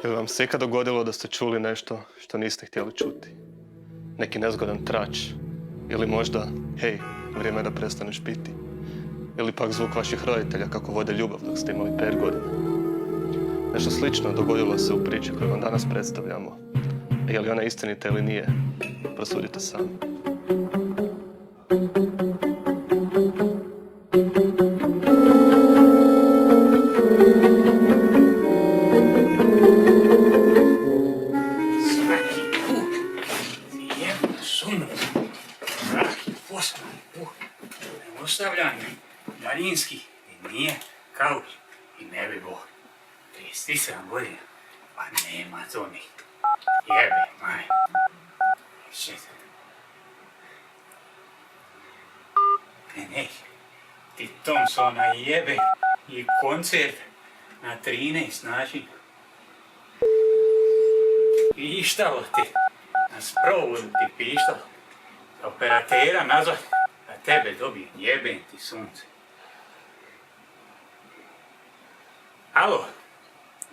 Je li vam se ikad dogodilo da ste čuli nešto što niste htjeli čuti? Neki nezgodan trač? Ili možda, hej, vrijeme je da prestaneš piti? Ili pak zvuk vaših roditelja kako vode ljubav dok ste imali 5 godina? Nešto slično dogodilo se u priči koju vam danas predstavljamo. A je li ona istinita ili nije? Prosudite sami. Ostavljanje daljinski i nije kauč i ne bi Bog. 37 godina, pa nema to ni. Jebe, maj. Ne, ti Thompsona jebe i koncert na 13 način. Pištalo ti, na sprovodu ti pištalo. Operatera nazvat, a tebe dobijem, jebem ti sunce. Alo?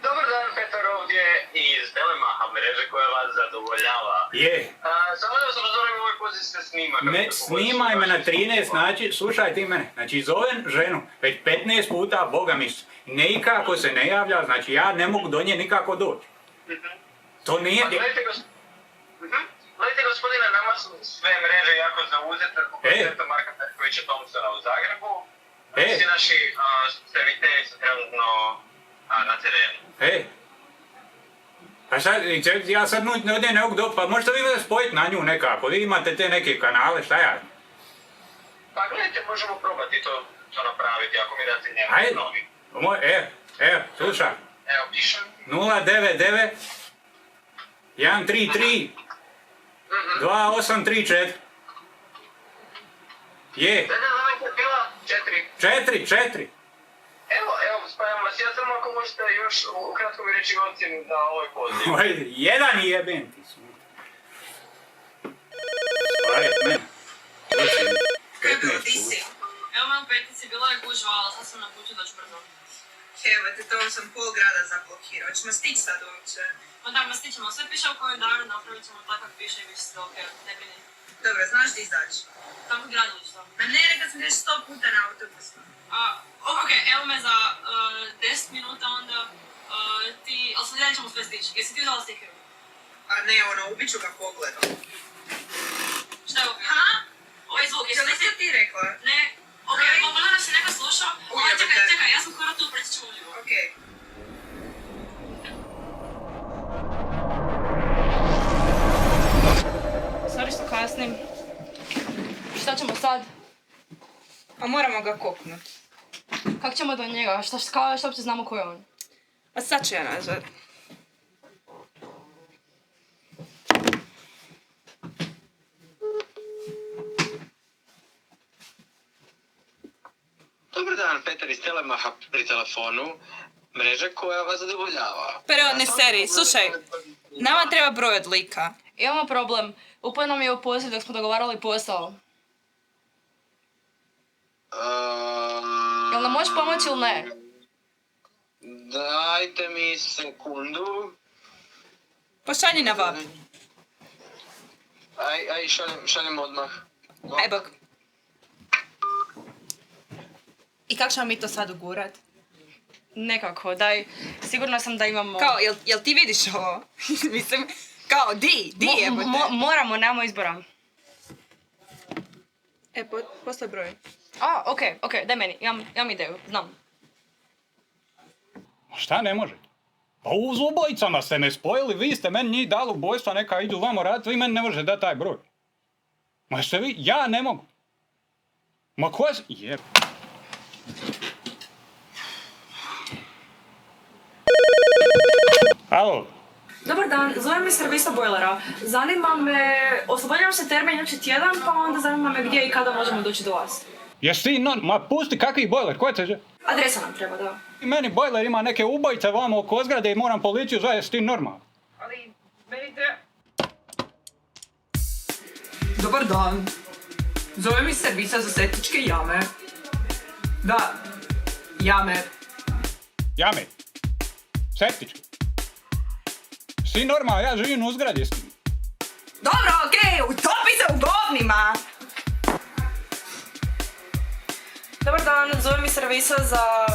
Dobar dan, Petar ovdje iz Telemaha, mreže koja vas zadovoljava. Je. Samo da vas upozorim, ovaj poziv se snima. Ne, snimaj me na 13 način, slušaj ti mene. Znači, zovem ženu, već 15 puta, Boga mi nikako se ne javlja, znači ja ne mogu do nje nikako doći. To nije... Gledajte, gospodine, nama su sve mreže jako zauzete zbog koncerta Marka Perkovića Thompsona u Zagrebu. Svi naši serviteri su trenutno na terenu. Pa sad, ja sad ovdje ne mogu dobiti, pa možete vi me spojiti na nju nekako, vi imate te neke kanale, šta ja? Pa gledajte, možemo probati to napraviti, ako mi date njemu novi. Slušaj. Evo, pišem. 099 133 2834. Je. Da, bila 4. Evo, spajam vas. Ja samo ako možete još ukratko mi reći ocjenu za ovaj poziv. Jedan jeben ti su. Spajat mene. Di si? Evo me u petici, bila je gužva, ali sad sam na putu da ću brzo. Evo te, to sam pol grada zablokirao. Hoćemo stići sad uopće? Pa da, ma stićemo. Sve piše u komendaru, napravit ćemo tako kako piše i više se ok, ne brini. Dobro, znaš di izaći? Tamo gradilište. Ma ne, rekao sam već 100 puta na autobusu. Ok, evo me za 10 minuta onda ti, ali sad ćemo sve stići. Jesi ti uzela stikeru? A ne, ubit ću ga pogledom. Šta je ovo? Ha? Ovaj zvuk, jesi li ti rekla? Ne. Ok, možda nas je neka slušao. Čekaj, ja sam skoro tu, preći ću uživo. Ok. Sorry što kasnim. Šta ćemo sad? Pa moramo ga kopnut. Kako ćemo do njega? Šta uopće znamo ko je on? Pa sad ću ja nazvat. Dobar dan, Petar iz Telemaha pri telefonu. Mreža koja vas zadovoljava. Pero ne seri, slušaj. Nama treba broj od lika. Imamo problem. Upao nam je u poziv dok smo dogovarali posao. Jel nam možeš pomoći ili ne? Dajte mi sekundu. Pošalji na VAP. Aj, šaljem odmah. Aj bok. I kako ćemo mi to sad ugurat? Nekako, daj. Sigurna sam da imamo... Kao, jel ti vidiš ovo? Mislim, kao, di jebote? Moramo, nemamo izbora. Posloj broj. Ok, daj meni, imam ideju, znam. Šta ne može? Pa uz ubojicama ste me spojili, vi ste meni njih dali ubojstva, neka idu vamo raditi, vi meni ne možete dati taj broj. Ma ste vi, ja ne mogu. Ma ko je... Jeb. Alo? Dobar dan, zovem iz servisa bojlera. Zanima me, oslobođavam se termin idući tjedan, pa onda zanima me gdje i kada možemo doći do vas. Jesi ti ma pusti, kakvi bojler, ko je teže? Adresa nam treba, da. Meni bojler ima neke ubojice vamo oko zgrade i moram policiju zvati, jesi ti normalno? Ali, meni treba... Dobar dan. Zovem iz servisa za septičke jame. Da, jame. Jame? Septički? Svi normalno, ja živim u zgradi. Dobro, okej, utopi se u govnima! Dobar dan, zovem iz servisa za...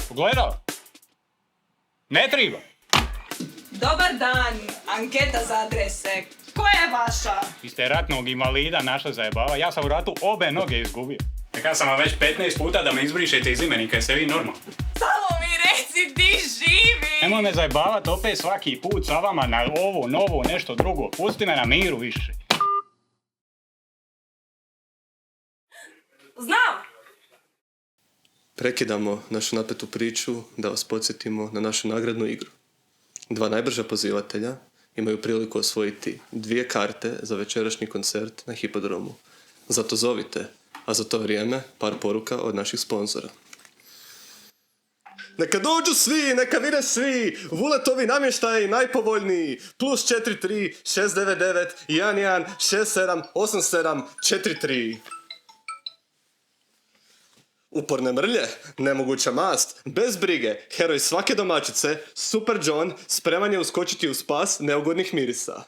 Pogledao? Ne triba. Dobar dan, anketa za adrese. Koja je vaša? Vi ste ratnog invalida našli zajebava. Ja sam u ratu obe noge izgubio. Rekao sam vam već 15 puta da me izbrišete iz imenika, jeste vi normalni? Samo mi reci di živi! Nemoj me zajebavat opet svaki put sa vama na ovo, novo, nešto drugo. Pusti me na miru više. Znam! Prekidamo našu napetu priču da vas podsjetimo na našu nagradnu igru. 2 najbrža pozivatelja imaju priliku osvojiti 2 karte za večerašnji koncert na Hipodromu. Zato zovite, a za to vrijeme par poruka od naših sponzora. Neka dođu svi, neka vide svi, Vuletovi namještaji najpovoljniji, plus 43 699 11 67 87 43. Uporne mrlje, nemoguća mast, bez brige, heroj svake domaćice, Super John, spreman je uskočiti u spas neugodnih mirisa.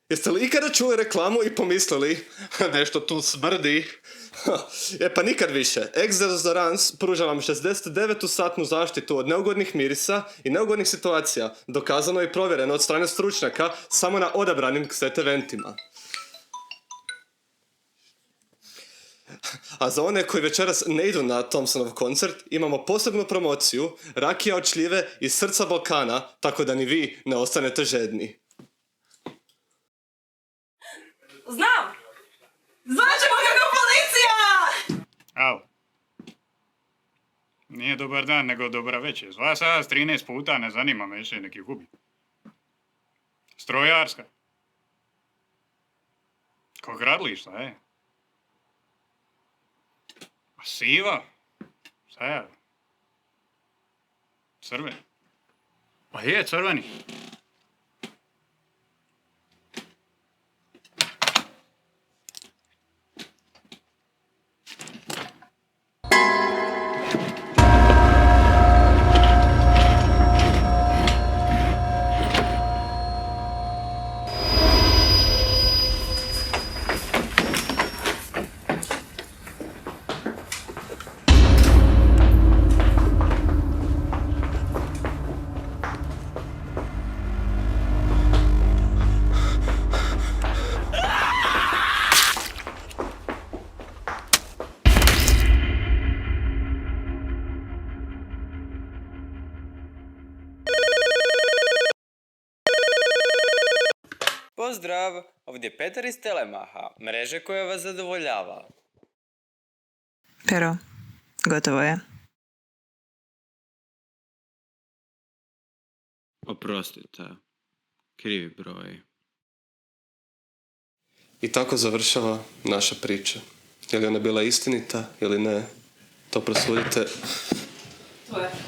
Jeste li ikada čuli reklamu i pomislili, nešto tu smrdi? Pa nikad više. Exdezodorans pruža vam 69-satnu zaštitu od neugodnih mirisa i neugodnih situacija, dokazano i provjereno od strane stručnjaka samo na odabranim set eventima. A za one koji večeras ne idu na Thompsonov koncert, imamo posebnu promociju, rakija od šljive iz srca Balkana, tako da ni vi ne ostanete žedni. Znam! Zvaćemo kako policija! Au. Nije dobar dan, nego dobra večer. Zva se vas 13 puta, ne zanima me više neki gubi. Strojarska. Ko gradilišta, A siva? Šta je? Crveni. Pa je, crveni. Pozdrav, ovdje je Petar iz Telemaha, mreže koja vas zadovoljava. Pero, gotovo je. Oprostite, krivi broj. I tako završava naša priča. Je li ona bila istinita ili ne, to prosudite. To je.